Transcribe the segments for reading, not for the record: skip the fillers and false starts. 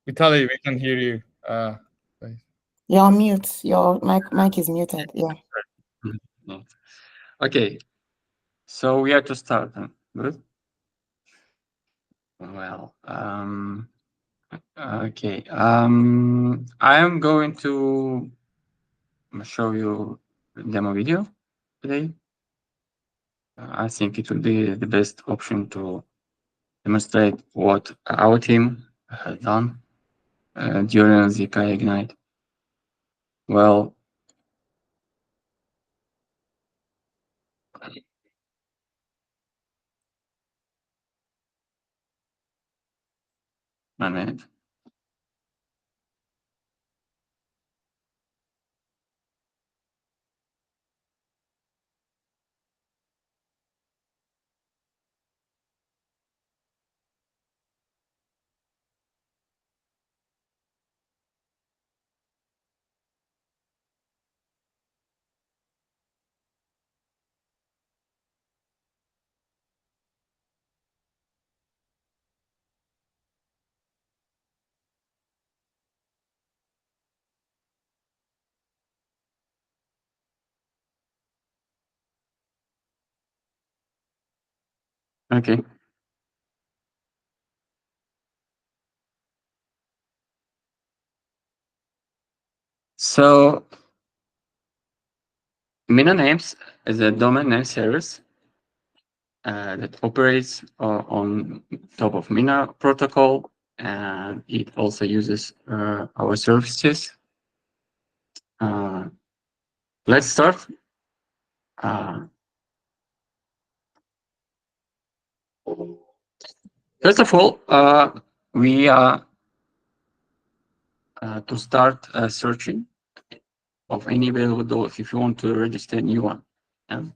Vitaly, we can hear you. You're on mute. Your mic is muted. Yeah. No. Okay, so we have to start. Good. Well, okay. I am going to show you demo video today. I think it will be the best option to demonstrate what our team has done during ZKI Ignite. Well, 1 minute. Okay. So Mina names is a domain name service that operates on top of Mina protocol, and it also uses our services. Let's start. First of all, we are to start searching of any available doors if you want to register a new one. And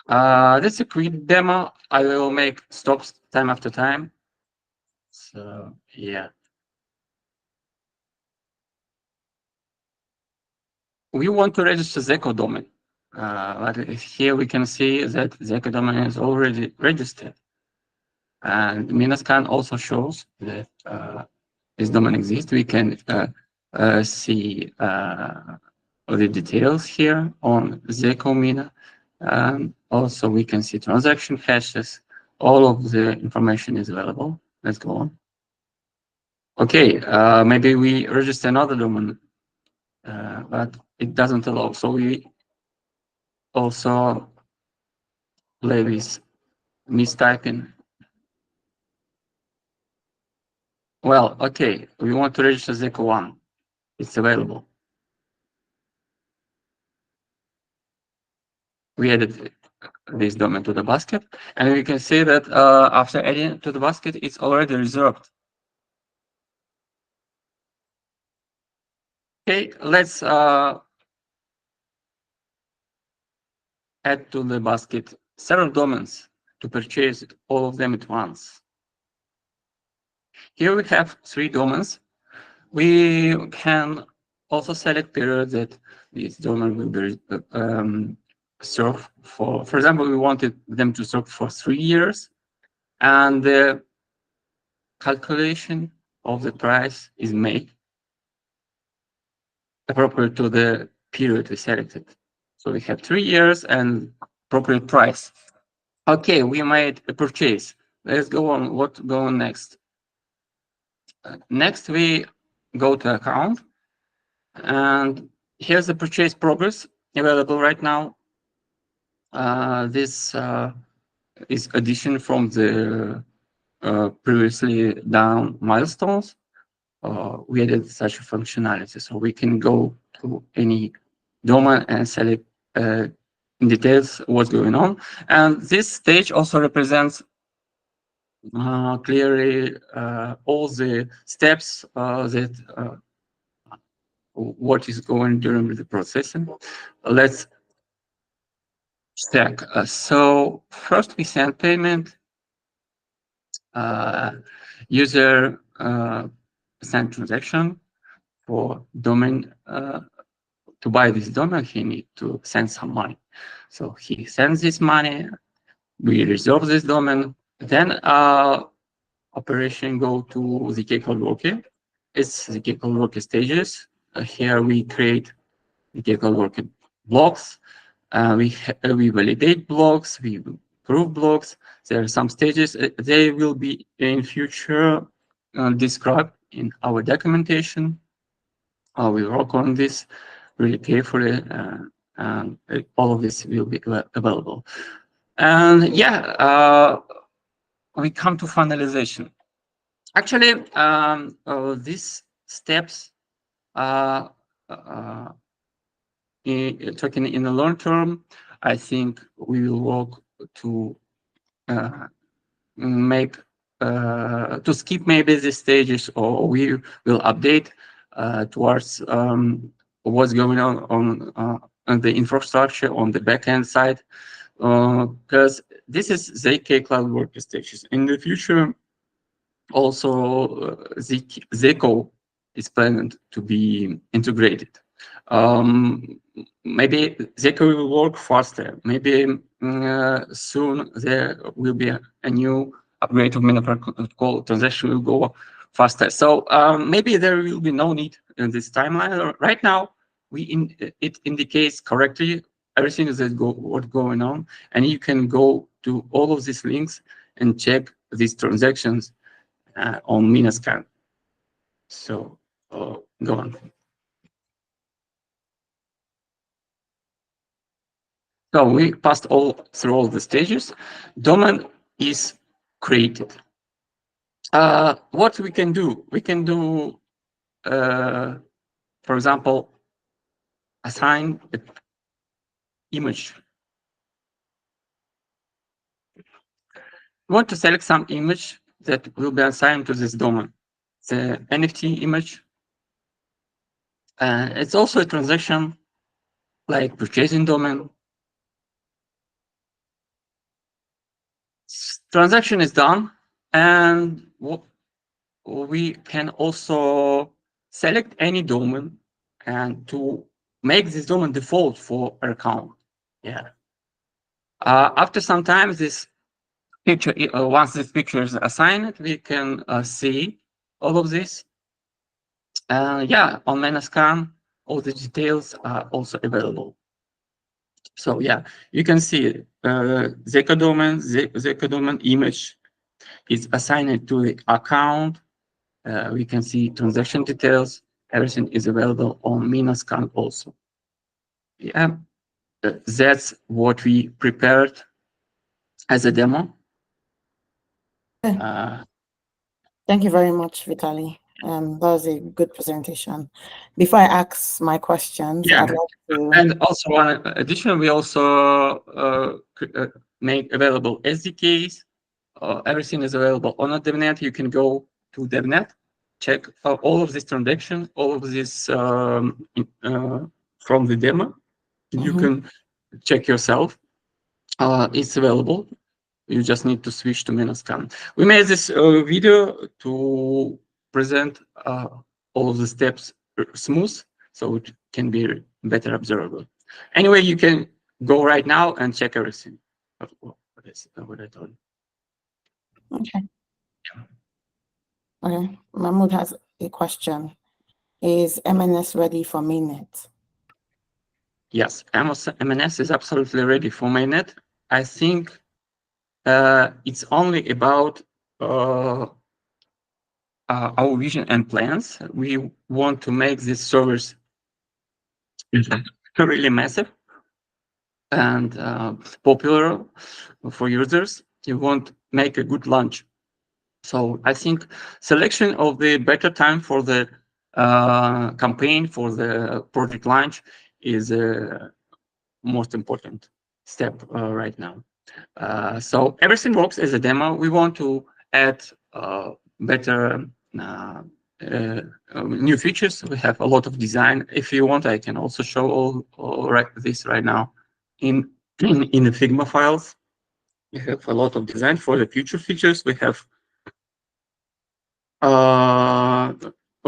that's a quick demo. I will make stops time after time. So yeah. We want to register ZKI domain. But here we can see that ZKI domain is already registered. And Minascan also shows that this domain exists. We can see all the details here on ZKI Mina. Also, we can see transaction hashes. All of the information is available. Let's go on. Okay, maybe we register another domain, but it doesn't allow. So we also play with mistyping. Well, okay, we want to register ZKI1. It's available. We added this domain to the basket, and we can see that after adding it to the basket, it's already reserved. Okay, let's add to the basket several domains to purchase all of them at once. Here we have 3 domains. We can also select period that this domain will be served for. For example, we wanted them to serve for 3 years, and the calculation of the price is made appropriate to the period we selected. So we have 3 years and appropriate price. Okay, we made a purchase. Let's go on. What go on next? Next, we go to account, and here's the purchase progress available right now. This is addition from the previously done milestones. We added such a functionality, so we can go to any domain and select in details what's going on. And this stage also represents clearly all the steps that what is going during the processing. Let's check. So first we send payment. User send transaction for domain. To buy this domain, he need to send some money. So he sends this money. We reserve this domain. Then operation go to ZK Cloud Worker. It's ZK Cloud Worker stages. Here we create ZK Cloud Worker blocks. We validate blocks. We prove blocks. There are some stages. They will be in future described in our documentation. We work on this really carefully, and all of this will be available. And yeah, we come to finalization. Actually, these steps are talking in the long term. I think we will work to make to skip maybe these stages, or we will update towards what's going on the infrastructure on the backend side, because this is ZK Cloud Workstations. In the future, also ZK is planned to be integrated. Maybe ZK will work faster. Maybe soon there will be a new upgrade of Mina protocol. Transaction will go faster. So maybe there will be no need in this timeline. Right now, it indicates correctly everything is what's going on, and you can go to all of these links and check these transactions on Minascan. So go on. So we passed through all the stages. Domain is created. What we can do? We can do, for example, assign an image. We want to select some image that will be assigned to this domain. The NFT image. It's also a transaction like purchasing domain. Transaction is done, and we can also select any domain and to make this domain default for our account. Yeah. After some time, this picture, once this picture is assigned, we can see all of this. Yeah, on Minascan, all the details are also available. So yeah, you can see ZK domain image is assigned to the account. We can see transaction details. Everything is available on Minascan also. Yeah, that's what we prepared as a demo. Thank you very much, Vitaly. That was a good presentation. Before I ask my questions, yeah. I'd like to... And also, one addition, we also make available SDKs. Everything is available on a DevNet. You can go to DevNet, check all of this transaction, all of this from the demo. You can check yourself. It's available. You just need to switch to Minascan. We made this video to present all of the steps smooth, so it can be better observable. Anyway, you can go right now and check everything. What I told you. Okay. Okay. Mahmoud has a question. Is MNS ready for mainnet? Yes, MNS is absolutely ready for mainnet. I think it's only about our vision and plans. We want to make these servers really massive and popular for users. You want to make a good launch. So I think selection of the better time for the campaign for the project launch is the most important step right now. So everything works as a demo. We want to add better new features. We have a lot of design. If you want, I can also show all this right now in the Figma files. We have a lot of design for the future features. We have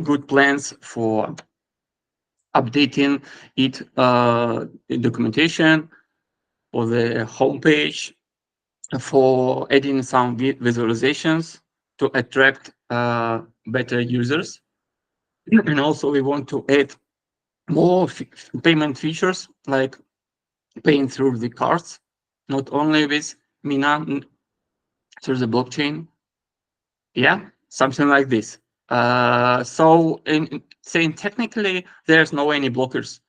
good plans for updating it, documentation, for the homepage, for adding some visualizations. to attract better users. And also we want to add more payment features like paying through the cards, not only with Mina through the blockchain. Yeah, something like this. So in saying technically, there's no any blockers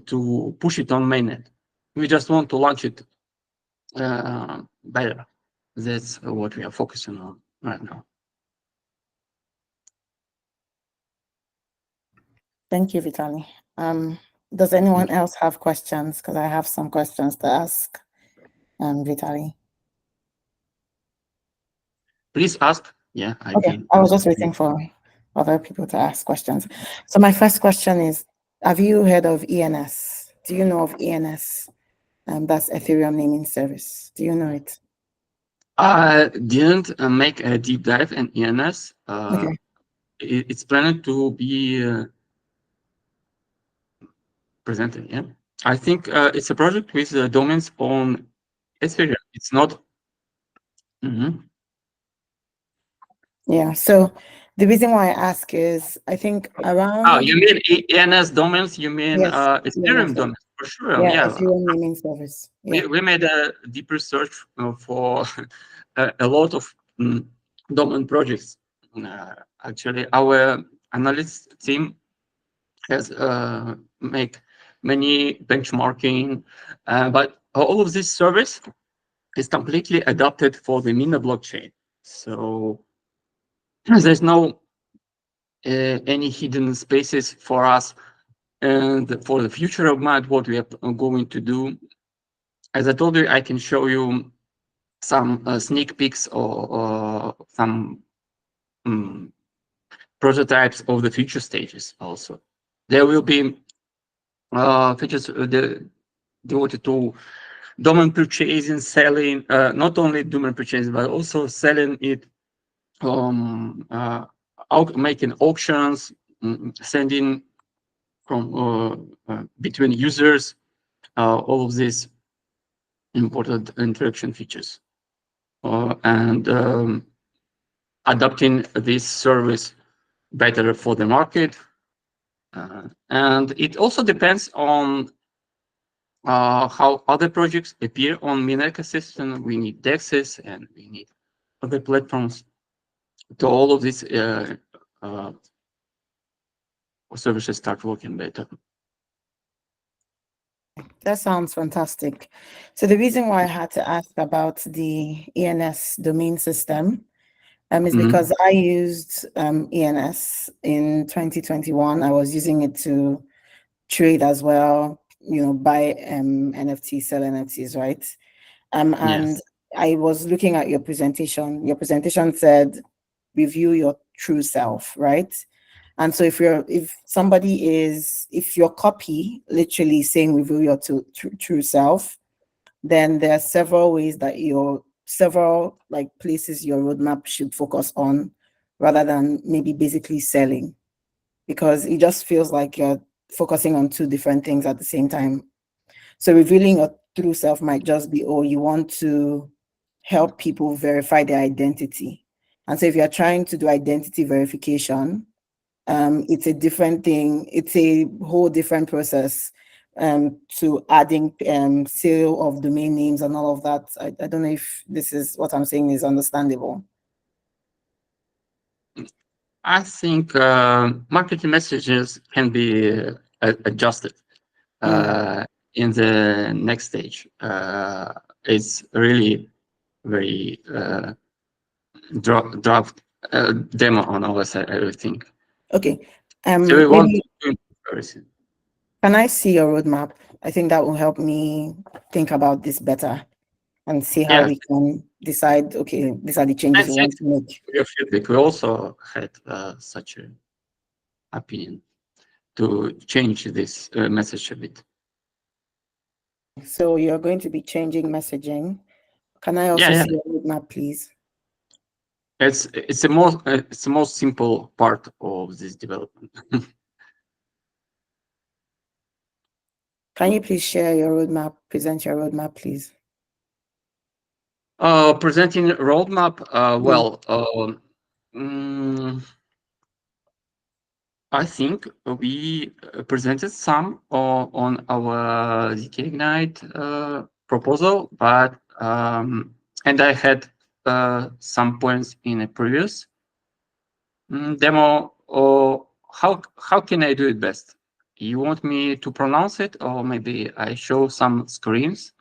to push it on mainnet. We just want to launch it better. That's what we are focusing on right now. Thank you, Vitaly. Does anyone else have questions? Because I have some questions to ask Vitaly. Please ask. Yeah, I Okay, can I was answer. just waiting for other people to ask questions. So my first question is, have you heard of ENS? Do you know of ENS? That's Ethereum naming service. Do you know it? I didn't make a deep dive in ENS. Okay. It's planned to be presented. Yeah, I think it's a project with domains on Ethereum. It's not. Mhm. Yeah. So the reason why I ask is I think Oh, around you mean ENS domains? You mean yes, Ethereum ENS, domains? For sure. yeah, Yeah, Ethereum naming service. Yeah. we made a deep research for a lot of domain projects. Actually, our analyst team has make many benchmarking, but all of this service is completely adapted for the Mina blockchain. So there's no any hidden spaces for us. And for the future of MAD, what we are going to do, as I told you, I can show you some sneak peeks or some prototypes of the future stages also. There will be features devoted to domain purchasing, selling, not only domain purchasing, but also selling it, making auctions, sending from between users, all of these important interaction features, and adapting this service better for the market. And it also depends on how other projects appear on Mina ecosystem. We need DEXs and we need other platforms to all of these services start working better. That sounds fantastic. So the reason why I had to ask about the ENS domain system is because I used ENS in 2021. I was using it to trade as well, buy NFTs, sell NFTs, right? And Yes. I was looking at your presentation. Your presentation said, review your true self, right? And so if your copy literally saying review your true self, then there are several ways that several like places your roadmap should focus on rather than maybe basically selling, because it just feels like you're focusing on two different things at the same time. So revealing your true self might just be, oh, you want to help people verify their identity. And so if you're trying to do identity verification, it's a different thing. It's a whole different process to adding sale of domain names and all of that. I don't know if this is what I'm saying is understandable. I think marketing messages can be adjusted in the next stage. It's really very draft demo on our side, I think. Okay. So we want Maybe to improve everything. can I see your roadmap? I think that will help me think about this better and see how Yeah, we can decide, okay, these are the changes and we want thanks to make. for your feedback. We also had such an opinion to change this message a bit. So you're going to be changing messaging. Can I Yeah, also yeah. see your roadmap, please? It's the most simple part of this development. Can you please share your roadmap, present your roadmap, please? Presenting roadmap. Well, mm, I think we presented some on our ZK proposal, but and I had some points in a previous demo. Or how can I do it best? You want me to pronounce it, or maybe I show some screens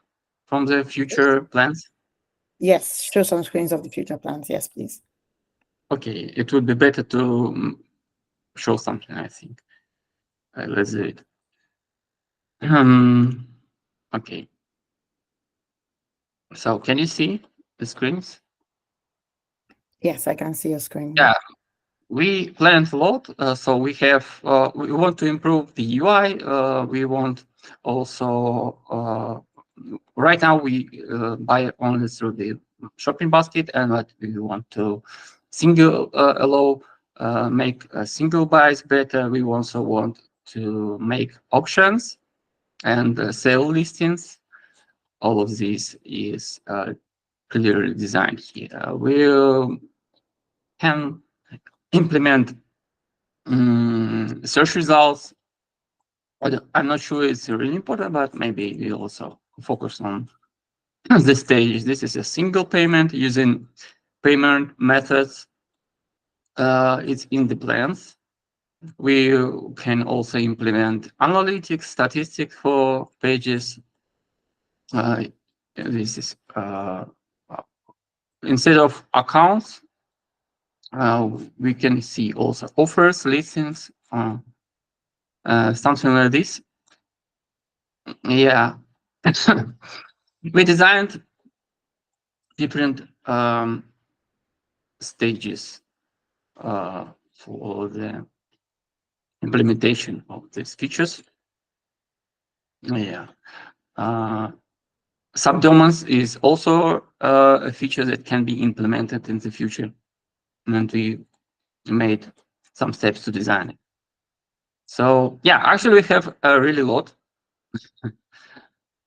from the future plans? Yes, show some screens of the future plans. Yes, please. Okay, it would be better to show something, I think. Let's do it. Okay. So can you see the screens? Yes, I can see your screen. Yeah, we planned a lot. So we have we want to improve the UI. We want also right now we buy only through the shopping basket, and what we want to single allow make single buys better. We also want to make options and sale listings. All of this is clearly designed here. We can implement search results. I'm not sure it's really important, but maybe we also focus on the stage. This is a single payment using payment methods. It's in the plans. We can also implement analytics, statistics for pages. This is instead of accounts, we can see also offers, listings, something like this. Yeah. We designed different stages for the implementation of these features. Yeah. Subdomains is also a feature that can be implemented in the future, and we made some steps to design it. So yeah, actually we have a really lot.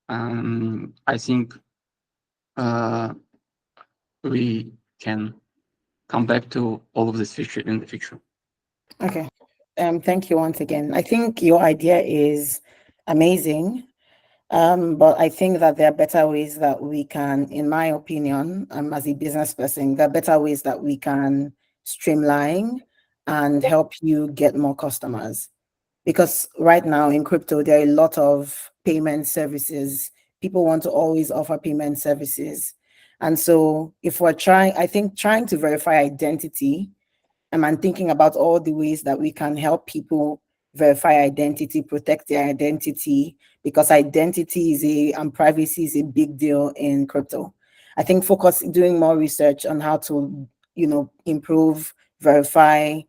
I think we can come back to all of this feature in the future. Okay. Thank you once again. I think your idea is amazing. But I think that there are better ways that we can, in my opinion, as a business person, there are better ways that we can streamline and help you get more customers. Because right now in crypto, there are a lot of payment services. People want to always offer payment services. And so if we're trying, I think trying to verify identity and thinking about all the ways that we can help people verify identity, protect their identity, because identity is and privacy is a big deal in crypto. I think doing more research on how to, improve, verify,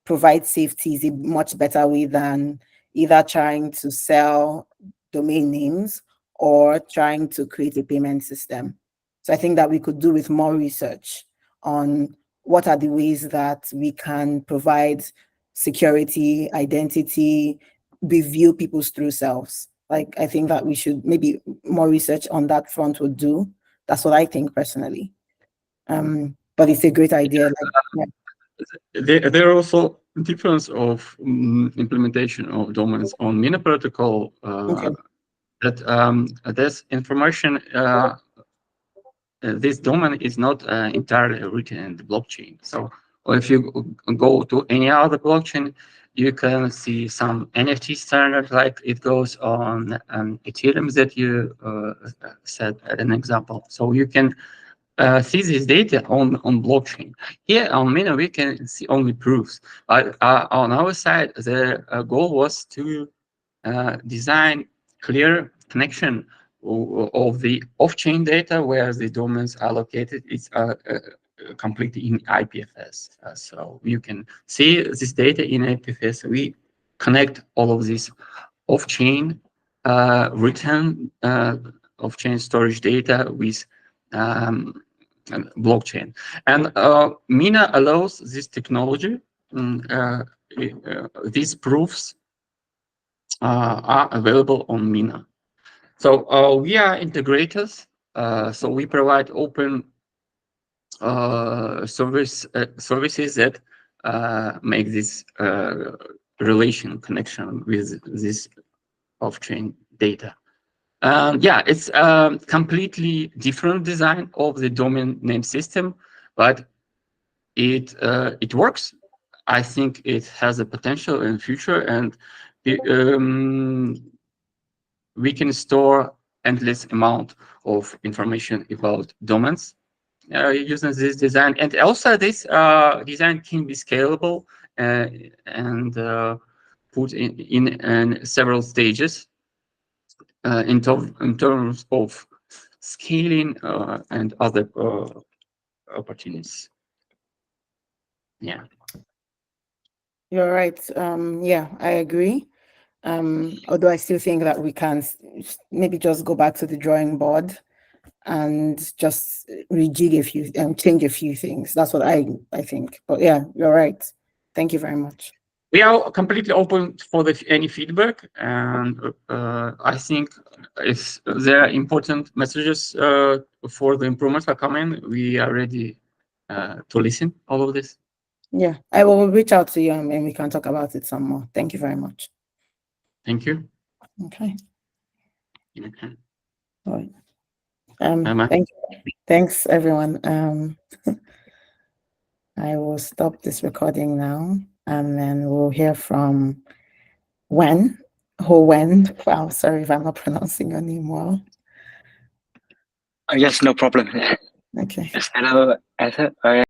provide safety is a much better way than either trying to sell domain names or trying to create a payment system. So I think that we could do with more research on what are the ways that we can provide security, identity, review people's true selves. Like, I think that we should maybe more research on that front would do. That's what I think personally. But it's a great idea. Like, yeah. There are also difference of implementation of domains on Mina protocol. Okay. That this information, this domain is not entirely written in the blockchain. So if you go to any other blockchain, you can see some NFT standard, like it goes on Ethereum that you said as an example. So you can see this data on blockchain. Here on Mina, we can see only proofs. But on our side, the goal was to design clear connection of the off-chain data where the domains are located. It's completely in IPFS. So you can see this data in IPFS. We connect all of this off-chain written off-chain storage data with blockchain. And Mina allows this technology. These proofs are available on Mina. So we are integrators. So we provide open services that make this relation connection with this off-chain data. Yeah, it's a completely different design of the domain name system, but it works. I think it has a potential in the future, and we can store endless amount of information about domains using this design. And also this design can be scalable and put in several stages in terms of scaling and other opportunities. Yeah. You're right. Yeah, I agree. Although I still think that we can maybe just go back to the drawing board and just rejig a few and change a few things. That's what I think. But yeah, you're right. Thank you very much. We are completely open for any feedback, and I think if there are important messages for the improvements are coming, we are ready to listen all of this. Yeah, I will reach out to you and we can talk about it some more. Thank you very much. Thank you. Okay. Okay. All right. Thank you. Thanks, everyone. I will stop this recording now, and then we'll hear from Wen. Wow, sorry if I'm not pronouncing your name well. Yes, no problem. Okay. Yes, hello, Ether.